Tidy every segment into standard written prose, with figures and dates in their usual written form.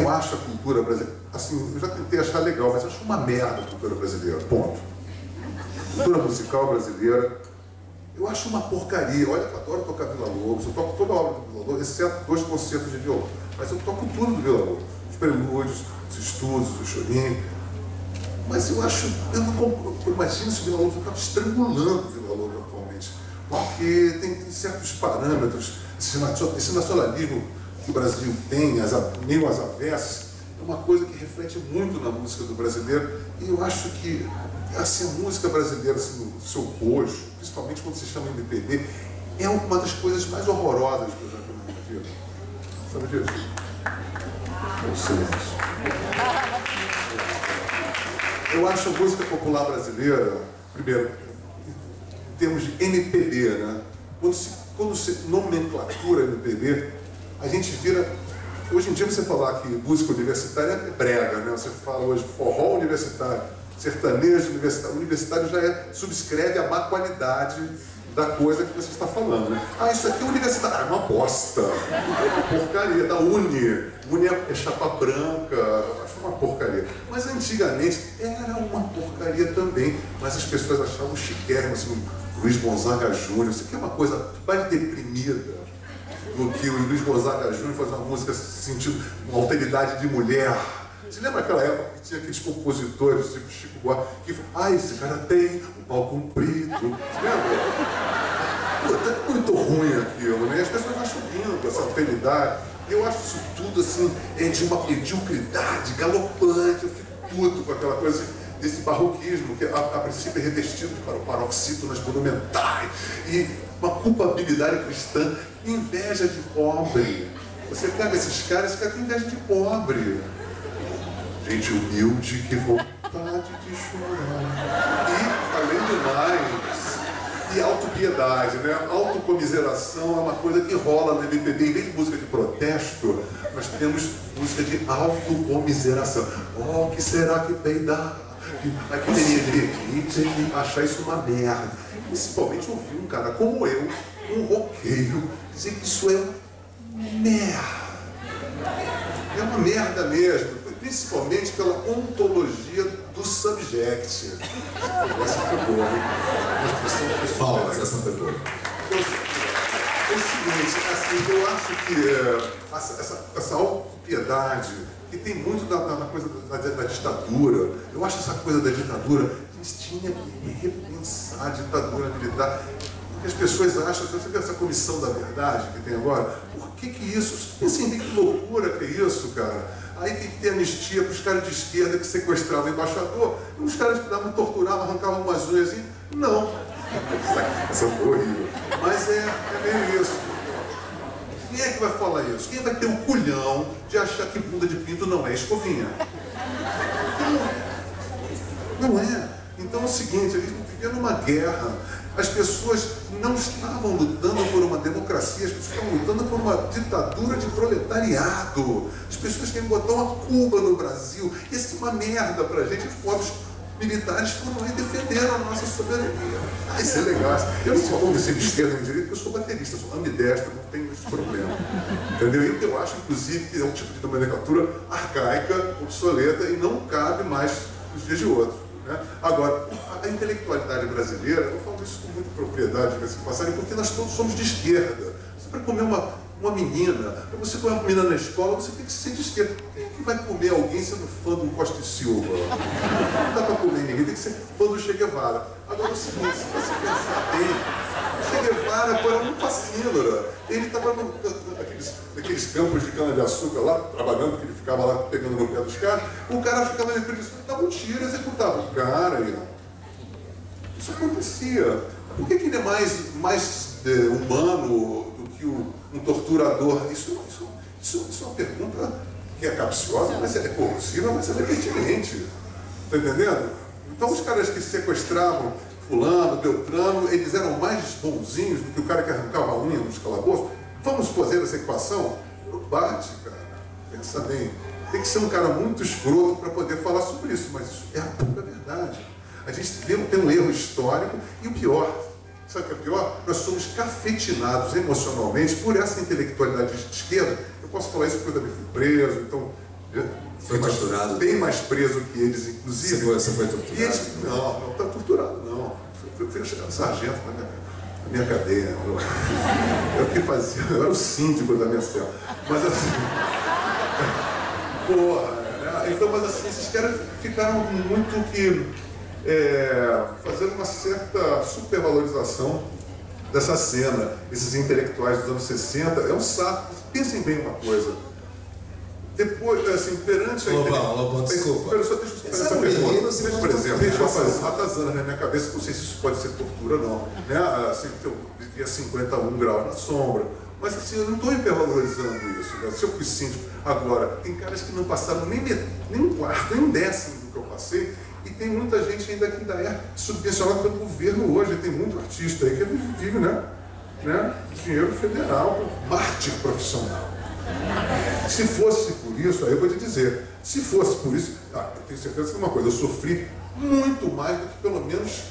eu acho a cultura brasileira, assim, eu já tentei achar legal, mas eu acho uma merda a cultura brasileira, ponto. A cultura musical brasileira, eu acho uma porcaria. Olha, eu adoro tocar Vila Lobos, eu toco toda a obra do Vila Lobos, exceto 2 concertos de violão. Mas eu toco tudo do Vila Lobos, os prelúdios, os estudos, o chorinho. Mas eu acho, eu não imagino se o Vila Lobos estava estrangulando o Vila Lobos atualmente. Porque tem certos parâmetros, esse nacionalismo que o Brasil tem, meio às avessas, é uma coisa que reflete muito na música do brasileiro. E eu acho que assim, a música brasileira, assim, no seu bojo, principalmente quando se chama MPB, é uma das coisas mais horrorosas que eu já vi na minha vida. Sabe disso? Ou silêncio. Eu acho a música popular brasileira, primeiro, em termos de MPB, né? Quando se nomenclatura MPB, a gente vira... Hoje em dia você falar que música universitária é brega, né? Você fala hoje forró universitário, sertanejo universitário. O universitário já subscreve a má qualidade da coisa que você está falando, né? Ah, isso aqui é universitário. É uma bosta. É uma porcaria. Da Uni é chapa branca. Eu acho uma porcaria. Mas antigamente era uma porcaria também. Mas as pessoas achavam chiquérrimo, assim, Luiz Gonzaga Júnior. Isso aqui é uma coisa mais deprimida do que o Luiz Gonzaga Júnior fazer uma música sentindo uma alteridade de mulher. Você lembra aquela época que tinha aqueles compositores, tipo Chico Buarque, que falavam, esse cara tem um pau comprido. Lembra? Puta, é muito ruim aquilo, né? As pessoas acham lindo essa alteridade. Eu acho isso tudo, assim, de uma mediocridade galopante. Eu fico puto com aquela coisa desse barroquismo, que a princípio é revestido para o paroxítonas monumentais, e uma culpabilidade cristã, inveja de pobre. Você pega esses caras com inveja de pobre. Gente humilde, que vontade de chorar. E, além do mais, e autopiedade, né? Autocomiseração é uma coisa que rola no MPB. Em vez de música de protesto, nós temos música de autocomiseração. Oh, o que será que peidar? Aqui teria de achar isso uma merda. Principalmente ouvir um cara como eu, um roqueiro, dizer que isso é merda. É uma merda mesmo. Principalmente pela ontologia do subject. Essa foi boa, hein? Palmas, essa foi boa. É o seguinte, assim, eu acho que essa autopiedade, que tem muito na coisa da ditadura, eu acho essa coisa da ditadura, a gente tinha que repensar a ditadura militar. Porque as pessoas acham, você vê essa comissão da verdade que tem agora, por que isso? Assim, que loucura que é isso, cara? Aí tem que ter anistia para os caras de esquerda que sequestravam o embaixador, e os caras que davam, torturavam, arrancavam umas unhas assim. Não. Essa foi horrível. Mas é meio isso. Quem é que vai falar isso? Quem vai ter o culhão de achar que bunda de pinto não é escovinha? Não é. Então é o seguinte, a gente vivia numa guerra. As pessoas não estavam lutando por uma democracia, as pessoas estavam lutando por uma ditadura de proletariado. As pessoas querem botar uma Cuba no Brasil. Isso é uma merda pra gente. Os povos militares foram aí defender a nossa soberania. Ah, isso é legal. Eu não sou de ser de esquerda nem de direita, porque eu sou baterista, sou ambidestro, não tenho esse problema. Entendeu? E eu acho, inclusive, que é um tipo de nomenclatura arcaica, obsoleta e não cabe mais nos dias de hoje. Né? Agora, a intelectualidade brasileira, eu falo isso com muita propriedade nesse passagem, porque nós todos somos de esquerda. Você vai comer uma menina, para você comer uma menina na escola, você tem que ser de esquerda. Quem é que vai comer alguém sendo fã do Costa e Silva? Não dá para comer ninguém, tem que ser fã do Che Guevara. Agora, é o seguinte, se você pensar bem, o Che Guevara era um fascínora. Ele estava naqueles campos de cana-de-açúcar lá, trabalhando, porque ele ficava lá pegando no pé dos caras, o cara ficava ali, dava um tiro e executava o cara. Isso acontecia. Por que ele é mais humano do que um torturador? Isso é uma pergunta que é capciosa, mas ela é corrosiva, mas ela é pertinente. Está entendendo? Então os caras que sequestravam fulano, Beltrano, eles eram mais bonzinhos do que o cara que arrancava a unha nos calabouços. Vamos fazer essa equação? Não bate, cara. Pensa bem. Tem que ser um cara muito escroto para poder falar sobre isso, mas isso é a pura verdade. A gente tem um erro histórico e o pior, sabe o que é pior? Nós somos cafetinados emocionalmente por essa intelectualidade de esquerda. Eu posso falar isso porque eu também fui preso, então Foi torturado? Bem mais preso que eles, inclusive. Você foi torturado? E eles, não está torturado, não. Foi sargento na minha cadeia. Eu que fazia, eu era o síndico da minha cela. Mas assim. Porra, né? Então, mas assim, esses caras ficaram muito que fazendo uma certa supervalorização dessa cena. Esses intelectuais dos anos 60, é um saco. Pensem bem uma coisa. Depois, assim, perante a Lobão, desculpa. Deixa eu fazer essa pergunta. Por exemplo, deixa eu fazer ratazana na minha cabeça, não sei se isso pode ser tortura ou não. Né? Assim, eu vivia 51 graus na sombra. Mas assim, eu não estou hipervalorizando isso. Né? Se eu fui síndico, agora, tem caras que não passaram nem um quarto, nem um décimo do que eu passei, e tem muita gente ainda que ainda é subvencionada pelo governo hoje. Tem muito artista aí que vive, né? Dinheiro federal, mártir profissional. Se fosse por isso, aí eu vou te dizer, se fosse por isso, eu tenho certeza que uma coisa, eu sofri muito mais do que pelo menos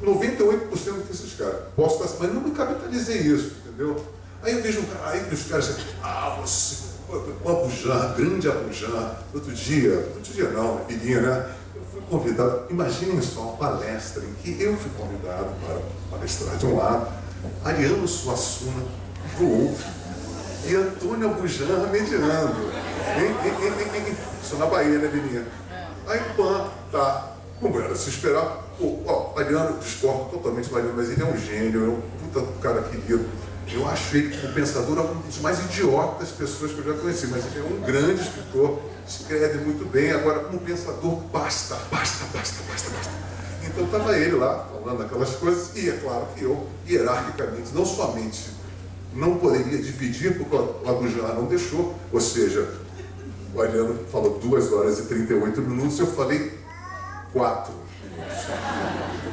98% desses caras. Posso estar, mas não me capitalizei isso, entendeu? Aí eu vejo um cara, aí os caras dizem, você, o Abujan, grande Abujan, outro dia não, filhinha, né? Eu fui convidado, imaginem só, uma palestra em que eu fui convidado para palestrar de um lado, Ariano Suassuna do outro, e Antônio Abujan mediando. Isso na Bahia, né, Vininha? Aí, tá. Como era se esperar? Ariano, discordo totalmente do Ariano, mas ele é um gênio, é um puta cara querido. Eu acho ele, como pensador, um dos mais idiotas das pessoas que eu já conheci, mas ele é um grande escritor, escreve muito bem. Agora, como pensador, basta. Então, estava ele lá, falando aquelas coisas, e é claro que eu, hierarquicamente, não somente não poderia dividir, porque o Abujan não deixou, ou seja, o Ariano falou 2 horas e 38 minutos, eu falei 4 minutos.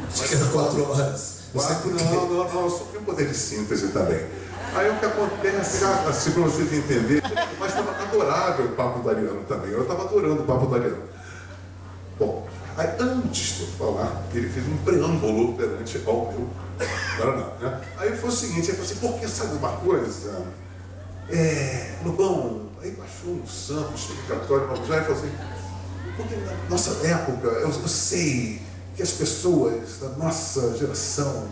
Acho que era 4 horas. 4? Não, eu só tenho poder de síntese também. Aí o que acontece, assim para vocês entenderem, mas estava adorável o papo do Ariano também, eu estava adorando o papo do Ariano. Bom, aí antes de eu falar, ele fez um preâmbulo perante ao meu Paraná, né? Aí foi o seguinte, ele falou assim, porque sabe uma coisa? Lobão, aí baixou um santo, explicatório, e falou assim, porque na nossa época, eu sei que as pessoas da nossa geração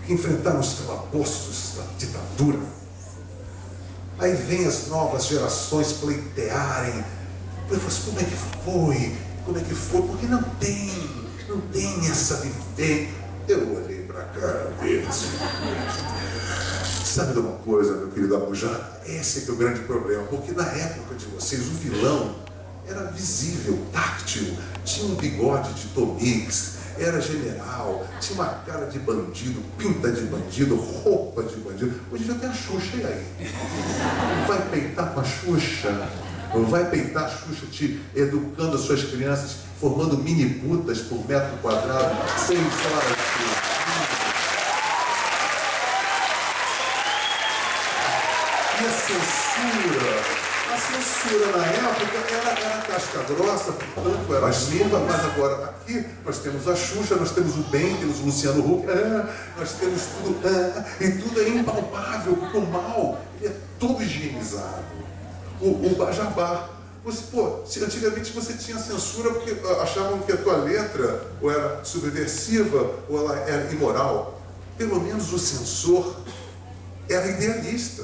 que enfrentaram os calabouços da ditadura, aí vem as novas gerações pleitearem. Eu falei assim, como é que foi? Porque não tem essa vivência. Eu olhei para a cara deles. Sabe de uma coisa, meu querido Abujan? Esse é o grande problema, porque na época de vocês o vilão era visível, táctil, tinha um bigode de Tomix, era general, tinha uma cara de bandido, pinta de bandido, roupa de bandido. Hoje já tem a Xuxa, e aí? Vai peitar com a Xuxa? Vai peitar a Xuxa te educando as suas crianças, formando mini putas por metro quadrado, 6 horas por dia. E a censura na época era casca grossa, portanto era limpa, mas agora aqui nós temos a Xuxa, nós temos o Ben, temos o Luciano Huck, nós temos tudo, e tudo é impalpável, porque o mal ele é todo higienizado. O Bajabá. Antigamente você tinha censura porque achavam que a tua letra ou era subversiva ou ela era imoral. Pelo menos o censor era idealista,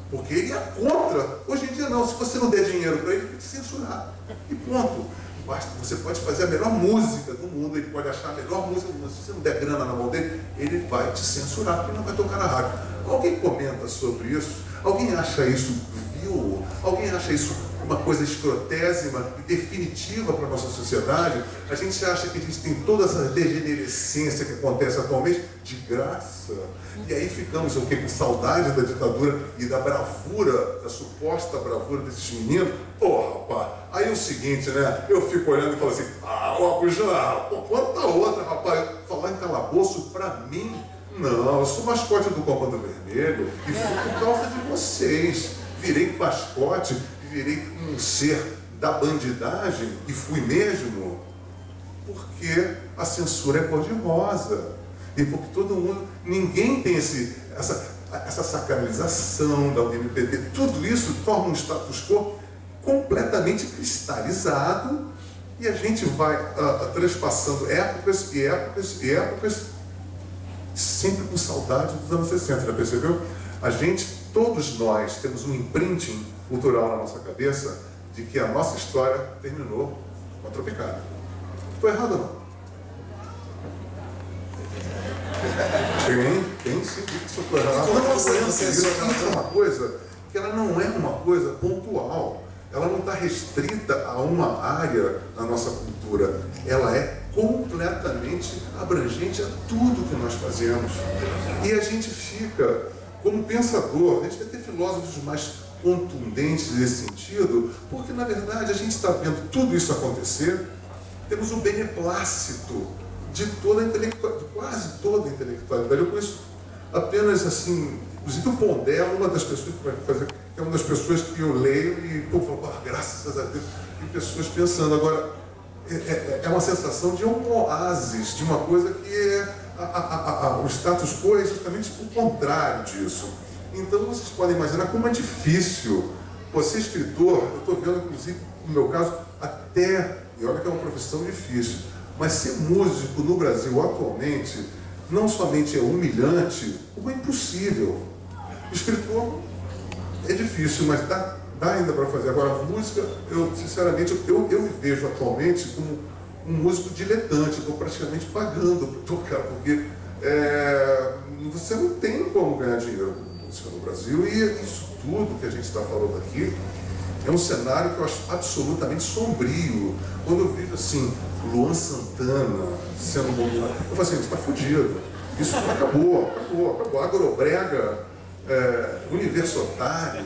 porque ele é contra. Hoje em dia não, se você não der dinheiro para ele, ele vai te censurar. E ponto. Você pode fazer a melhor música do mundo, ele pode achar a melhor música do mundo. Se você não der grana na mão dele, ele vai te censurar, porque não vai tocar na rádio. Alguém comenta sobre isso? Alguém acha isso vil? Alguém acha isso uma coisa escrotésima e definitiva para a nossa sociedade? A gente acha que a gente tem toda essa degenerescência que acontece atualmente de graça. E aí ficamos o quê? Com saudade da ditadura e da bravura, da suposta bravura desses meninos. Rapaz, aí é o seguinte, né? Eu fico olhando e falo assim, o Abujan, quanta outra, rapaz, falar em calabouço pra mim. Não, eu sou mascote do Comando Vermelho e foi por causa de vocês. Virei mascote, virei um ser da bandidagem e fui mesmo porque a censura é cor-de-rosa. E porque todo mundo, ninguém tem essa sacralização da UNPB, tudo isso forma um status quo completamente cristalizado, e a gente vai transpassando épocas e épocas e épocas, sempre com saudade dos anos 60, já percebeu? Todos nós temos um imprinting cultural na nossa cabeça de que a nossa história terminou com a Tropicália. Estou errado ou não? Tem sim, isso estou errado. Isso é uma coisa que ela não é uma coisa pontual. Ela não está restrita a uma área da nossa cultura. Ela é completamente abrangente a tudo que nós fazemos. E a gente fica, como pensador, a gente vai ter filósofos mais contundentes nesse sentido, porque na verdade a gente está vendo tudo isso acontecer, temos o beneplácito de toda a intelectualidade, de quase toda a intelectualidade. Eu conheço apenas assim, inclusive o Pondé é uma das pessoas que vai fazer, é uma das pessoas que eu leio e falo, graças a Deus, tem pessoas pensando. Agora, é uma sensação de um oásis, de uma coisa que o status quo é justamente o contrário disso. Então vocês podem imaginar como é difícil. Ser escritor, eu estou vendo inclusive, no meu caso, até, e olha que é uma profissão difícil, mas ser músico no Brasil atualmente, não somente é humilhante, como é impossível. Escritor é difícil, mas dá ainda para fazer. Agora, música, sinceramente, eu me vejo atualmente como um músico diletante. Estou praticamente pagando para tocar, porque você não tem como ganhar dinheiro com música no Brasil. E isso tudo que a gente está falando aqui é um cenário que eu acho absolutamente sombrio. Quando eu vejo assim, Luan Santana sendo bombado, eu falo assim, está fudido. Isso acabou. Agrobrega, universo otário,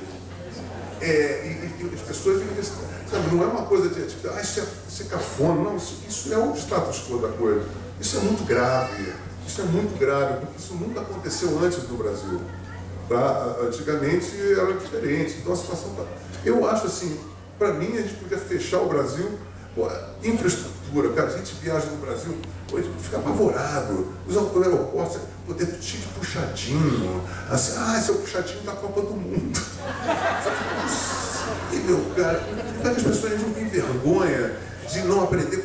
e as pessoas ficam, sabe, não é uma coisa de tipo, isso é cafona, não, isso é o status quo da coisa. Isso é muito grave, porque isso nunca aconteceu antes no Brasil. Tá? Antigamente era diferente, então a situação tá. Eu acho assim, para mim a gente podia fechar o Brasil. Infraestrutura, cara, a gente viaja no Brasil, hoje fica apavorado. Os aeroportos, poder cheio de puxadinho, assim, esse é o puxadinho da Copa do Mundo. E meu cara, as pessoas não têm vergonha de não aprender